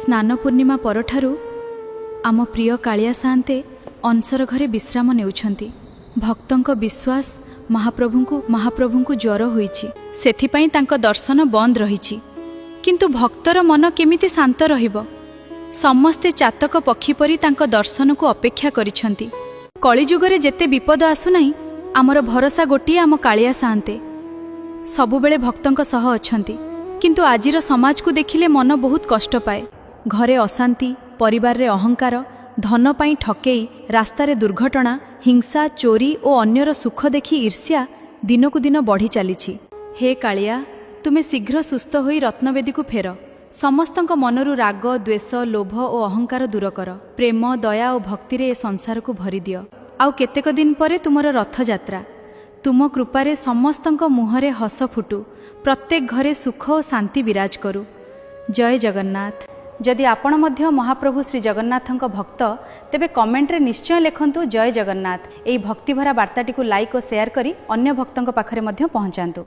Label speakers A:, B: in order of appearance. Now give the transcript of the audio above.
A: स्नान पूर्णिमा परठारु आम प्रिय कालिया सान्ते अंशर घरे विश्राम नेउछंती। भक्तंक विश्वास महाप्रभुंकु ज्वर होईछि, सेथिपई तांको दर्शन बंद रहिछि। किंतु भक्तर मन केमिति शांत रहिबो? समस्ते चातक पक्षी परी तांको दर्शन को अपेक्षा करिछंती। कलिजुगरे जेते विपद आसुनाई आमर भरोसा गोटिए आम कालिया सान्ते सबुबेले भक्तंक सह अछंती। किंतु आजिर समाज को देखिले मन बहुत कष्ट पाए। घरे अशांति, परिवार रे अहंकार, धन पाई ठकेई, रास्तारे दुर्घटना, हिंसा, चोरी और अन्यर सुख देखि ईर्ष्या दिनकु दिन बढ़ी चलीछि। हे कालिया, तुमे शीघ्र सुस्थ होई रत्नवेदी को फेर। समस्तंक मनरु राग, द्वेष, लोभ और अहंकार दूर कर। प्रेम, दया और भक्ति रे ए संसार को भरी दियो। आउ केतेक दिन परे तुमर रथ यात्रा। तुम कृपारे समस्तंक मुहरे हस फुटू, प्रत्येक घरे सुख और शांति विराज करू। जय जगन्नाथ। जदि आपण मध्य महाप्रभु श्री जगन्नाथंक भक्त तेबे कमेंट रे निश्चय लिखंतु जय जगन्नाथ। एई भक्तिभरा वार्ताटी को लाइक और शेयर करी अन्य भक्तंक पाखरे मध्य पहुंचांतु।